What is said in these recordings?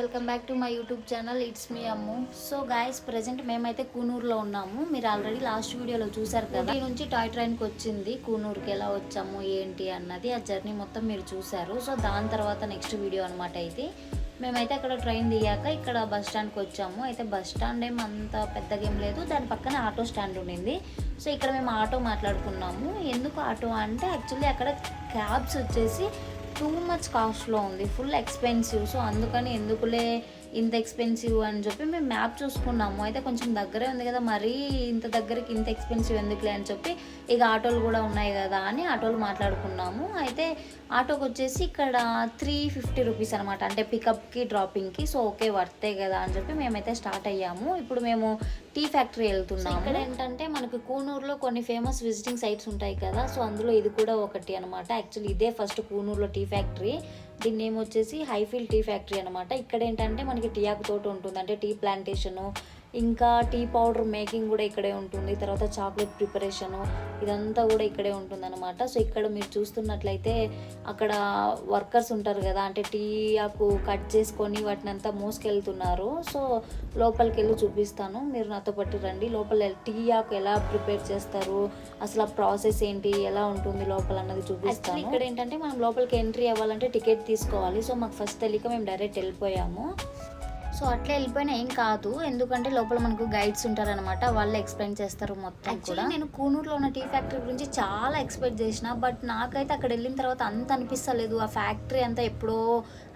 Welcome back to my YouTube channel. It's me Ammu. So guys, present మేమైతే కూనూరులో ఉన్నాము. మీరు already last వీడియోలో చూసారు కదా, ఈ నుంచి టాయ్ ట్రైన్కి వచ్చింది కూనూరుకి ఎలా వచ్చాము ఏంటి అన్నది, ఆ జర్నీ మొత్తం మీరు చూసారు. సో దాని తర్వాత నెక్స్ట్ వీడియో అనమాట ఇది. మేమైతే అక్కడ ట్రైన్ దిగాక ఇక్కడ బస్ స్టాండ్కి వచ్చాము. అయితే బస్ స్టాండ్ ఏం అంత పెద్దగా ఏం లేదు, దాని పక్కన ఆటో స్టాండ్ ఉండింది. సో ఇక్కడ మేము ఆటో మాట్లాడుకున్నాము. ఎందుకు ఆటో అంటే యాక్చువల్లీ అక్కడ క్యాబ్స్ వచ్చేసి టూ మచ్ కాస్ట్లో ఉంది, ఫుల్ ఎక్స్పెన్సివ్. సో అందుకని ఎందుకులే ఇంత ఎక్స్పెన్సివ్ అని చెప్పి మేము మ్యాప్ చూసుకున్నాము. అయితే కొంచెం దగ్గరే ఉంది కదా, మరీ ఇంత దగ్గరికి ఇంత ఎక్స్పెన్సివ్ ఎందుకులే అని చెప్పి ఇక ఆటోలు కూడా ఉన్నాయి కదా అని ఆటోలు మాట్లాడుకున్నాము. అయితే ఆటోకి వచ్చేసి ఇక్కడ 350 రూపీస్ అనమాట, అంటే పికప్కి డ్రాపింగ్కి. సో ఓకే, వర్తే కదా అని చెప్పి మేమైతే స్టార్ట్ అయ్యాము. ఇప్పుడు మేము టీ ఫ్యాక్టరీ వెళ్తున్నాము. ఇక్కడ ఏంటంటే మనకి కూనూరులో కొన్ని ఫేమస్ విజిటింగ్ సైట్స్ ఉంటాయి కదా, సో అందులో ఇది కూడా ఒకటి అనమాట. యాక్చువల్లీ ఇదే ఫస్ట్ కూనూరులో టీ ఫ్యాక్టరీ. దీని నేమ్ వచ్చేసి హైఫీల్ టీ ఫ్యాక్టరీ అనమాట. ఇక్కడ ఏంటంటే మనకి టీ ఆకు తోట ఉంటుంది, అంటే టీ ప్లాంటేషను, ఇంకా టీ పౌడర్ మేకింగ్ కూడా ఇక్కడే ఉంటుంది. తర్వాత చాక్లెట్ ప్రిపరేషను, ఇదంతా కూడా ఇక్కడే ఉంటుంది అనమాట. సో ఇక్కడ మీరు చూస్తున్నట్లయితే అక్కడ వర్కర్స్ ఉంటారు కదా, అంటే టీ ఆకు కట్ చేసుకొని వాటిని అంతా మోసుకెళ్తున్నారు. సో లోపలికి వెళ్ళి చూపిస్తాను, మీరు నాతో పాటు రండి. లోపల టీ ఆకు ఎలా ప్రిపేర్ చేస్తారు, అసలు ఆ ప్రాసెస్ ఏంటి, ఎలా ఉంటుంది లోపల అన్నది చూపిస్తాను. ఇక్కడ ఏంటంటే మనం లోపలికి ఎంట్రీ అవ్వాలంటే టికెట్ తీసుకోవాలి. సో మాకు ఫస్ట్ తెలియక మేము డైరెక్ట్ వెళ్ళిపోయాము. సో అట్లా వెళ్ళిపోయినా ఏం కాదు, ఎందుకంటే లోపల మనకు గైడ్స్ ఉంటారనమాట, వాళ్ళు ఎక్స్ప్లెయిన్ చేస్తారు మొత్తం కూడా. నేను కూనూరులో ఉన్న టీ ఫ్యాక్టరీ గురించి చాలా ఎక్స్పెక్ట్ చేసిన, బట్ నాకైతే అక్కడ వెళ్ళిన తర్వాత అంత అనిపిస్తలేదు. ఆ ఫ్యాక్టరీ అంతా ఎప్పుడో,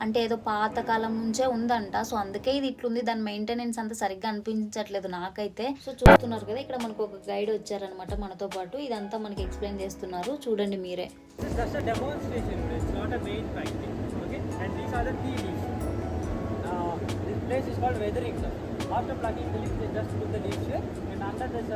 అంటే ఏదో పాతకాలం నుంచే ఉందంట. సో అందుకే ఇది ఇట్లుంది, దాని మెయింటెనెన్స్ అంతా సరిగ్గా అనిపించట్లేదు నాకైతే. సో చూస్తున్నారు కదా, ఇక్కడ మనకు ఒక గైడ్ వచ్చారనమాట మనతో పాటు, ఇదంతా మనకి ఎక్స్ప్లెయిన్ చేస్తున్నారు, చూడండి మీరే. Place is called weathering, sir. After plucking the leaves, they just put the leaves here, and under this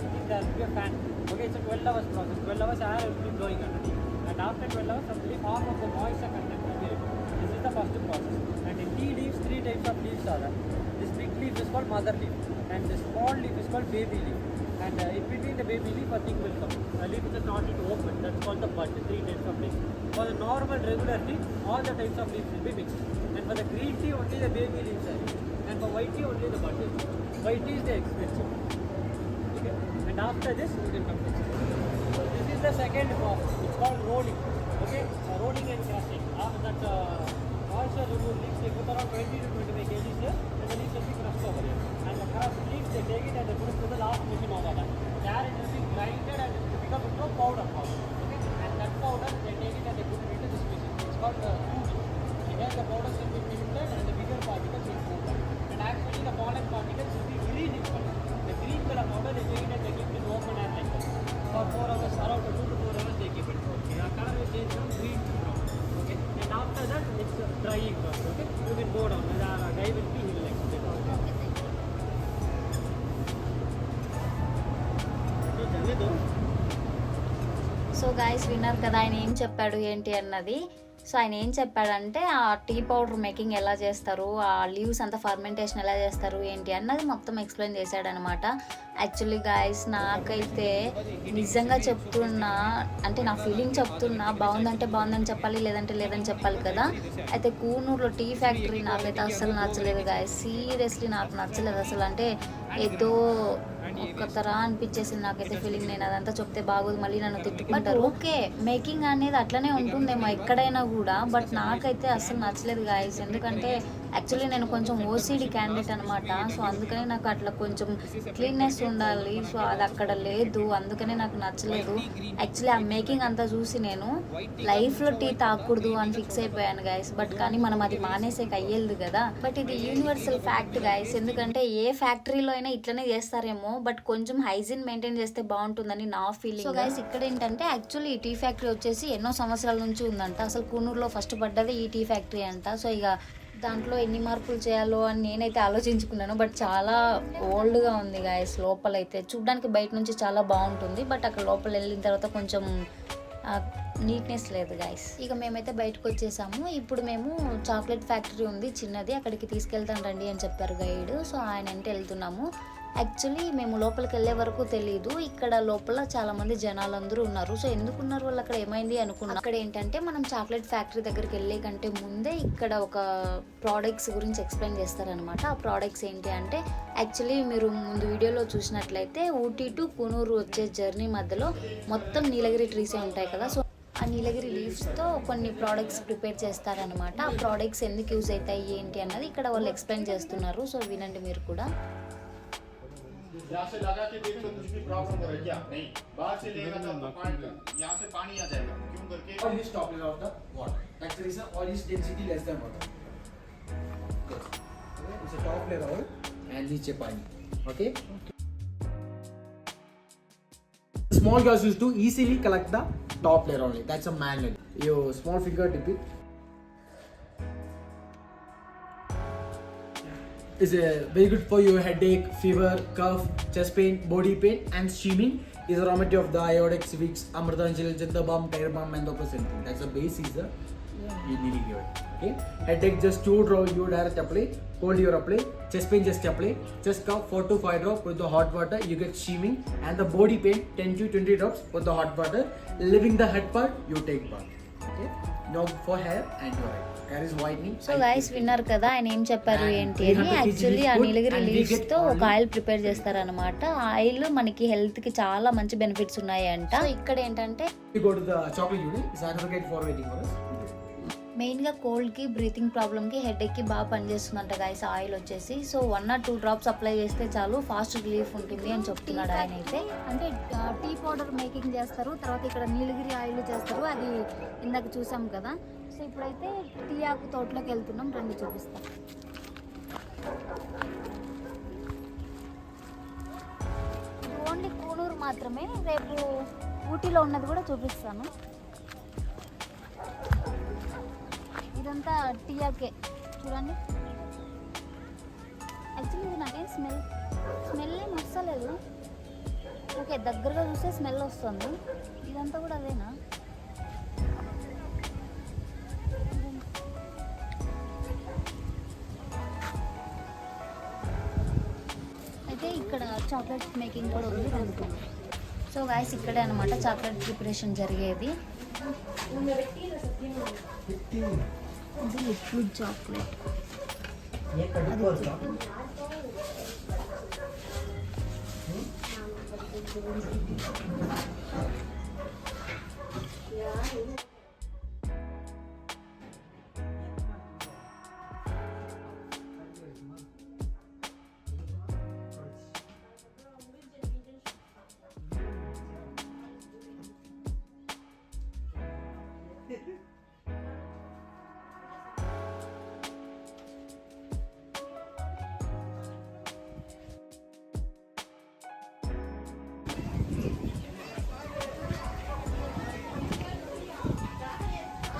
thing there will be a fan. Okay, it's a 12 hours process. 12 hours air will be blowing underneath, and after 12 hours, I believe half of the moisture content will be removed. This is the first process. And in tea leaves, 3 types of leaves are there. This big leaf is called mother leaf, and the small leaf is called baby leaf. And in between the baby leaf, a thing will come. A leaf which is not yet open. That's called the bud. 3 types of leaves. For the normal regular tea, all the types of leaves will be mixed. And for the green tea, only the baby leaves are used. And for white tea, only the bud is used. White tea is the expensive. Okay. And after this, you can come to this. So this is the second process. It's called rolling. Okay. Rolling and crushing. After that, moisture removed leaves, they put around 20 to 25 kg here, and the leaves will be crushed over here. And the crushed leaves, they take it and they put it to the last machine over there. There it will be grinded and it will become into a powder. Okay. And that powder, they take it and they put it into this machine. It's called the here the powders will be filtered and the bigger particles will move out. And actually the pollen particles will be green in color. The green color powder, they take it and they keep it in open air like that. For 4 hours, around 2 to 4 hours they keep it. Okay. The color will change from green to brown. Okay. And after that it's drying process. Okay. You can go down. The guy will be, he will explain. Okay. So guys, విన్నారు కదా ఆయన ఏం చెప్పాడు ఏంటి అన్నది. So ఆయన ఏం చెప్పాడంటే ఆ టీ పౌడర్ మేకింగ్ ఎలా చేస్తారు, ఆ లీవ్స్ అంతా ఫర్మెంటేషన్ ఎలా చేస్తారు ఏంటి అన్నది మొత్తం ఎక్స్ప్లెయిన్ చేశాడనమాట. యాక్చువల్లీ గైస్, నాకైతే నిజంగా చెప్తున్నా, అంటే నా ఫీలింగ్ చెప్తున్నా, బాగుందంటే బాగుందని చెప్పాలి, లేదంటే లేదని చెప్పాలి కదా. అయితే కూనూరులో టీ ఫ్యాక్టరీ నాకైతే అస్సలు నచ్చలేదు గైస్, సీరియస్లీ నాకు నచ్చలేదు అసలు. అంటే ఏదో ఒక తర అనిపించేసింది నాకైతే ఫీలింగ్. నేను అదంతా చెప్తే బాగోదు, మళ్ళీ నన్ను తిట్టుకుంటారు. ఓకే, మేకింగ్ అనేది అట్లనే ఉంటుందేమో ఎక్కడైనా కూడా, బట్ నాకైతే అస్సలు నచ్చలేదు గాయస్. ఎందుకంటే యాక్చువల్లీ నేను కొంచెం ఓసీడీ క్యాండిడేట్ అనమాట. సో అందుకని నాకు అట్లా కొంచెం క్లీన్నెస్ ఉండాలి. సో అది అక్కడ లేదు, అందుకనే నాకు నచ్చలేదు. యాక్చువల్లీ ఆ మేకింగ్ అంతా చూసి నేను లైఫ్లో టీ తాగకూడదు అని ఫిక్స్ అయిపోయాను గాయస్. బట్ కానీ మనం అది మానేసేకి అయ్యేది కదా. బట్ ఇది యూనివర్సల్ ఫ్యాక్ట్ గాయస్, ఎందుకంటే ఏ ఫ్యాక్టరీలో అయినా ఇట్లనే చేస్తారేమో, బట్ కొంచెం హైజీన్ మెయింటైన్ చేస్తే బాగుంటుందని నా ఫీలింగ్. సో గైస్, ఇక్కడ ఏంటంటే యాక్చువల్లీ ఈ టీ ఫ్యాక్టరీ వచ్చేసి ఎన్నో సంవత్సరాల నుంచి ఉందంట. అసలు కూనూరులో ఫస్ట్ పడ్డది ఈ టీ ఫ్యాక్టరీ అంట. సో ఇక దాంట్లో ఎన్ని మార్పులు చేయాలో అని నేనైతే ఆలోచించుకున్నాను. బట్ చాలా ఓల్డ్గా ఉంది గాయస్. లోపలైతే చూడడానికి బయట నుంచి చాలా బాగుంటుంది, బట్ అక్కడ లోపల వెళ్ళిన తర్వాత కొంచెం నీట్నెస్ లేదు గాయస్. ఇక మేమైతే బయటకు వచ్చేసాము. ఇప్పుడు మేము చాక్లెట్ ఫ్యాక్టరీ ఉంది చిన్నది, అక్కడికి తీసుకెళ్తాను రండి అని చెప్పారు గైడ్. సో ఆయన అంటే వెళ్తున్నాము. యాక్చువల్లీ మేము లోపలికి వెళ్ళే వరకు తెలియదు, ఇక్కడ లోపల చాలా మంది జనాలందరూ ఉన్నారు. సో ఎందుకున్నారు వాళ్ళు అక్కడ ఏమైంది అనుకున్నాం. అక్కడ ఏంటంటే మనం చాక్లెట్ ఫ్యాక్టరీ దగ్గరికి వెళ్ళే కంటే ముందే ఇక్కడ ఒక ప్రోడక్ట్స్ గురించి ఎక్స్ప్లెయిన్ చేస్తారనమాట. ఆ ప్రోడక్ట్స్ ఏంటి అంటే యాక్చువల్లీ మీరు ముందు వీడియోలో చూసినట్లయితే ఊటీ టు కూనూరు వచ్చే జర్నీ మధ్యలో మొత్తం నీలగిరి ట్రీసే ఉంటాయి కదా. సో ఆ నీలగిరి లీవ్స్తో కొన్ని ప్రోడక్ట్స్ ప్రిపేర్ చేస్తారనమాట. ఆ ప్రోడక్ట్స్ ఎందుకు యూజ్ అవుతాయి ఏంటి అన్నది ఇక్కడ వాళ్ళు ఎక్స్ప్లెయిన్ చేస్తున్నారు. సో వినండి మీరు కూడా. यहाँ से लगा के देख लो, कुछ भी प्रॉब्लम हो रहा है क्या? नहीं, बाहर से लेगा तो आपका पॉइंट यहाँ से पानी आ जाएगा, क्यों करके Oil is top layer of the water. That's the reason oil is density less than water. Yes. Okay, it's a top layer oil and नीचे पानी. Okay. Small guys used to easily collect the top layer only. That's a manual. You small finger dip it. Is very good for your headache, fever, cough, chest pain, body pain, and steaming. Is a raw material of the Iodex, Vicks, Amritanjal, Janta Balm, Tire Balm, Menthocin. That's the base is the niligi oil. Okay. Headache just 2 drops you direct apply. Cold you apply. Chest pain just apply. Chest cough 4 to 5 drops with the hot water. You get steaming. And the body pain 10 to 20 drops with the hot water. Leaving the head part, you take bath. Okay. No for hair and your head. Hair is whitening. So guys విన్నారు కదా ఆయన ఏం చెప్పారు ఏంటి అని. Actually ఆ నీలగిరి leaves తో ఒక ఆయిల్ ప్రిపేర్ చేస్తారనమాట. ఆ ఆయిల్ మనకి హెల్త్ కి చాలా మంచి బెనిఫిట్స్ ఉన్నాయి అంట. సో ఇక్కడ ఏంటంటే We go to the chocolate unit. It's advocate for waiting for us. Main గా కోల్డ్ కి, బ్రీతింగ్ ప్రాబ్లమ్ కి, హెడ్ కి బాగా పనిచేస్తుందంట గైస్ ఆయిల్ వచ్చేసి. సో 1 or 2 drops అప్లై చేస్తే చాలు ఫాస్ట్ రిలీఫ్ ఉంటుంది అని చెప్తున్నాడు ఆయన అయితే. అంటే టీ పౌడర్ మేకింగ్ చేస్తారు, తర్వాత ఇక్కడ నీలగిరి ఆయిల్ చేస్తారు, అది ఇందాక చూసాం కదా. సో ఇప్పుడైతే టీ ఆకు తోటలోకి వెళ్తున్నాం, రండి చూపిస్తాం. ఓన్లీ కూనూరు మాత్రమే, రేపు ఊటీలో ఉన్నది కూడా చూపిస్తాను. ఇదంతా టీ ఆకే చూడండి. యాక్చువల్లీ ఇది నాకేం స్మెల్ ఏం వస్తలేదు. ఓకే దగ్గరగా చూస్తే స్మెల్ వస్తుంది. ఇదంతా కూడా అదేనా? అయితే ఇక్కడ చాక్లెట్ మేకింగ్ కూడా ఉంది అనుకున్నాం. సో గాయస్ ఇక్కడే అనమాట చాక్లెట్ ప్రిపరేషన్ జరిగేది. ఇది లిక్విడ్ చాక్లెట్.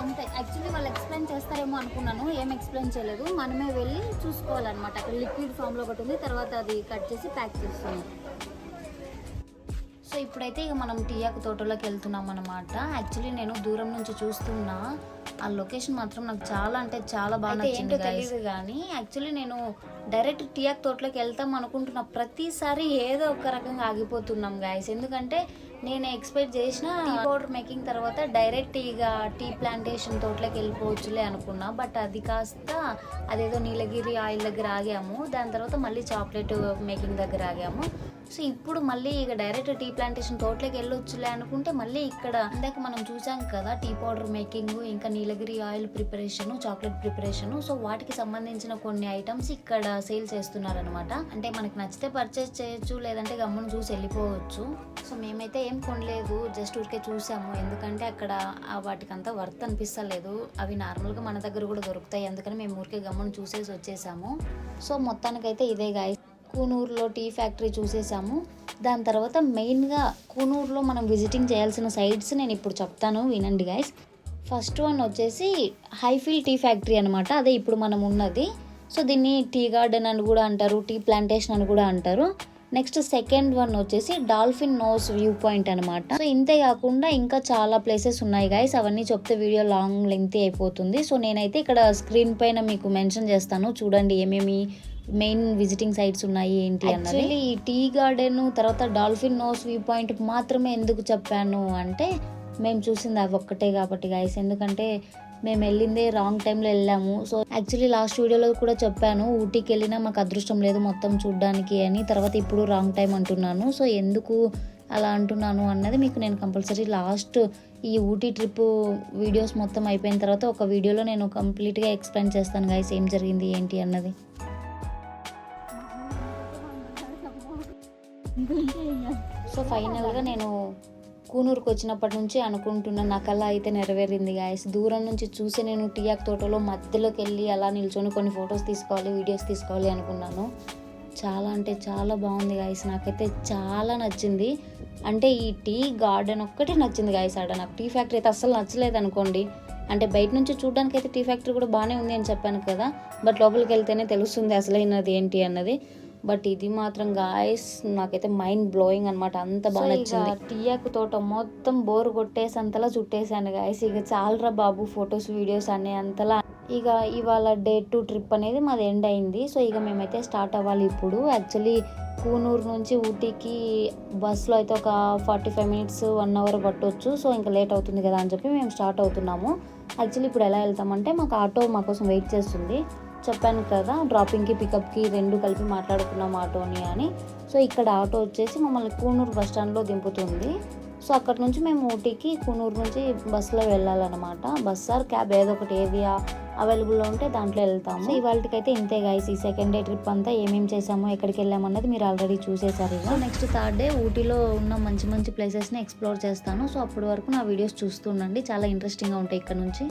అంతే. యాక్చువల్లీ వాళ్ళు ఎక్స్ప్లెయిన్ చేస్తారేమో అనుకున్నాను, ఏం ఎక్స్ప్లెయిన్ చేయలేదు. మనమే వెళ్ళి చూసుకోవాలన్నమాట. అక్కడ లిక్విడ్ ఫామ్లో ఒకటి ఉంది, తర్వాత అది కట్ చేసి ప్యాక్ చేస్తాము. సో ఇప్పుడైతే ఇక మనం టీ ఆకు తోటలోకి వెళ్తున్నాం అనమాట. యాక్చువల్లీ నేను దూరం నుంచి చూస్తున్నా, ఆ లొకేషన్ మాత్రం నాకు చాలా అంటే చాలా బాగా నచ్చింది తెలియదు. కానీ యాక్చువల్లీ నేను డైరెక్ట్ టీ ఆకు తోటలోకి వెళ్తాం అనుకుంటున్నా, ప్రతిసారి ఏదో ఒక రకంగా ఆగిపోతున్నాం గాయస్. ఎందుకంటే నేను ఎక్స్పెక్ట్ చేసిన టీ పౌడర్ మేకింగ్ తర్వాత డైరెక్ట్ ఇక టీ ప్లాంటేషన్ తోటలోకి వెళ్ళిపోవచ్చులే అనుకున్నా. బట్ అది కాస్త అదేదో నీలగిరి ఆయిల్ దగ్గర ఆగాము, దాని తర్వాత మళ్ళీ చాక్లెట్ మేకింగ్ దగ్గర ఆగాము. సో ఇప్పుడు మళ్ళీ ఇక డైరెక్ట్ టీ ప్లాంటేషన్ తోటలోకి వెళ్ళొచ్చులే అనుకుంటే మళ్ళీ ఇక్కడ ఇందాక మనం చూసాం కదా టీ పౌడర్ మేకింగ్, ఇంకా Nilgiri oil preparation, chocolate preparation. So వాటికి సంబంధించిన కొన్ని ఐటమ్స్ ఇక్కడ సేల్ చేస్తున్నారనమాట. అంటే మనకి నచ్చితే పర్చేస్ చేయొచ్చు, లేదంటే గమ్మును చూసి వెళ్ళిపోవచ్చు. సో మేమైతే ఏం కొనలేదు, జస్ట్ ఊరికే చూసాము. ఎందుకంటే అక్కడ వాటికంతా వర్త్ అనిపిస్తలేదు. అవి నార్మల్గా మన దగ్గర కూడా దొరుకుతాయి, అందుకని మేము ఊరికే గమ్మును చూసేసి వచ్చేసాము. సో మొత్తానికైతే ఇదే గాయస్, కూనూరులో టీ ఫ్యాక్టరీ చూసేసాము. దాని తర్వాత మెయిన్గా కూనూరులో మనం విజిటింగ్ చేయాల్సిన సైట్స్ నేను ఇప్పుడు చెప్తాను, వినండి గైస్. ఫస్ట్ వన్ వచ్చేసి హైఫీల్డ్ టీ ఫ్యాక్టరీ అనమాట, అదే ఇప్పుడు మనం ఉన్నది. సో దీన్ని టీ గార్డెన్ అని కూడా అంటారు, టీ ప్లాంటేషన్ అని కూడా అంటారు. నెక్స్ట్ సెకండ్ వన్ వచ్చేసి డాల్ఫిన్ నోస్ వ్యూ పాయింట్ అనమాట. సో ఇంతే కాకుండా ఇంకా చాలా ప్లేసెస్ ఉన్నాయి గైస్, అవన్నీ చెప్తే వీడియో లాంగ్ లెంగ్తీ అయిపోతుంది. సో నేనైతే ఇక్కడ స్క్రీన్ పైన మీకు మెన్షన్ చేస్తాను, చూడండి ఏమేమి మెయిన్ విజిటింగ్ సైట్స్ ఉన్నాయి ఏంటి అన్నది. ఈ టీ గార్డెన్ తర్వాత డాల్ఫిన్ నోస్ వ్యూ పాయింట్ మాత్రమే ఎందుకు చెప్పాను అంటే మేము చూసింది అవి ఒక్కటే కాబట్టి గైస్. ఎందుకంటే మేము వెళ్ళిందే రాంగ్ టైంలో వెళ్ళాము. సో యాక్చువల్లీ లాస్ట్ వీడియోలో కూడా చెప్పాను ఊటీకి వెళ్ళినా మాకు అదృష్టం లేదు మొత్తం చూడడానికి అని. తర్వాత ఇప్పుడు రాంగ్ టైం అంటున్నాను. సో ఎందుకు అలా అంటున్నాను అన్నది మీకు నేను కంపల్సరీ లాస్ట్ ఈ ఊటీ ట్రిప్ వీడియోస్ మొత్తం అయిపోయిన తర్వాత ఒక వీడియోలో నేను కంప్లీట్గా ఎక్స్ప్లెయిన్ చేస్తాను గైస్ ఏం జరిగింది ఏంటి అన్నది. సో ఫైనల్గా నేను కూనూరుకు వచ్చినప్పటి నుంచి అనుకుంటున్న నా కళ అయితే నెరవేరింది గాయస్. దూరం నుంచి చూసి నేను టీయాక్ తోటలో మధ్యలోకి వెళ్ళి అలా నిల్చొని కొన్ని ఫొటోస్ తీసుకోవాలి, వీడియోస్ తీసుకోవాలి అనుకున్నాను. చాలా అంటే చాలా బాగుంది గాయస్. నాకైతే చాలా నచ్చింది. అంటే ఈ టీ గార్డెన్ ఒక్కటే నచ్చింది గాయస్. ఆడ నాకు టీ ఫ్యాక్టరీ అయితే అస్సలు నచ్చలేదు అనుకోండి. అంటే బయట నుంచి చూడడానికి అయితే టీ ఫ్యాక్టరీ కూడా బాగానే ఉంది అని చెప్పాను కదా, బట్ లోపలికి వెళ్తేనే తెలుస్తుంది అసలైనది ఏంటి అన్నది. బట్ ఇది మాత్రం గాయస్ నాకైతే మైండ్ బ్లోయింగ్ అనమాట, అంత బాగా నచ్చింది. టీయాకు తోట మొత్తం బోర్ కొట్టేసంతలా చుట్టేసాను గాయస్. ఇక చాలరా బాబు ఫొటోస్ వీడియోస్ అనే అంతలా. ఇక ఇవాళ డే 2 ట్రిప్ అనేది మాది ఎండ్ అయింది. సో ఇక మేమైతే స్టార్ట్ అవ్వాలి ఇప్పుడు. యాక్చువల్లీ కూనూరు నుంచి ఊటీకి బస్సులో అయితే ఒక 45 మినిట్స్ 1 అవర్ పట్టవచ్చు. సో ఇంకా లేట్ అవుతుంది కదా అని చెప్పి మేము స్టార్ట్ అవుతున్నాము. యాక్చువల్లీ ఇప్పుడు ఎలా వెళ్తామంటే మాకు ఆటో మా కోసం వెయిట్ చేస్తుంది. చెప్పాను కదా డ్రాపింగ్కి పికప్కి 2 కలిపి మాట్లాడుకున్నాం ఆటోని అని. సో ఇక్కడ ఆటో వచ్చేసి మమ్మల్ని కూనూరు బస్ స్టాండ్లో దింపుతుంది. సో అక్కడ నుంచి మేము ఊటీకి కూనూరు నుంచి బస్సులో వెళ్ళాలన్నమాట. బస్ ఆర్ క్యాబ్ ఏదో ఒకటి ఏది అవైలబుల్లో ఉంటే దాంట్లో వెళ్తాము. సో ఇవాళకైతే ఇంతే గైస్. ఈ సెకండ్ డే ట్రిప్ అంతా ఏమేమి చేసాము ఎక్కడికి వెళ్ళామన్నది మీరు ఆల్రెడీ చూసేసారు. సో నెక్స్ట్ 3rd డే ఊటీలో ఉన్న మంచి మంచి ప్లేసెస్ని ఎక్స్ప్లోర్ చేస్తాను. సో అప్పటి వరకు నా వీడియోస్ చూస్తూ ఉండండి, చాలా ఇంట్రెస్టింగ్గా ఉంటాయి ఇక్కడ నుంచి.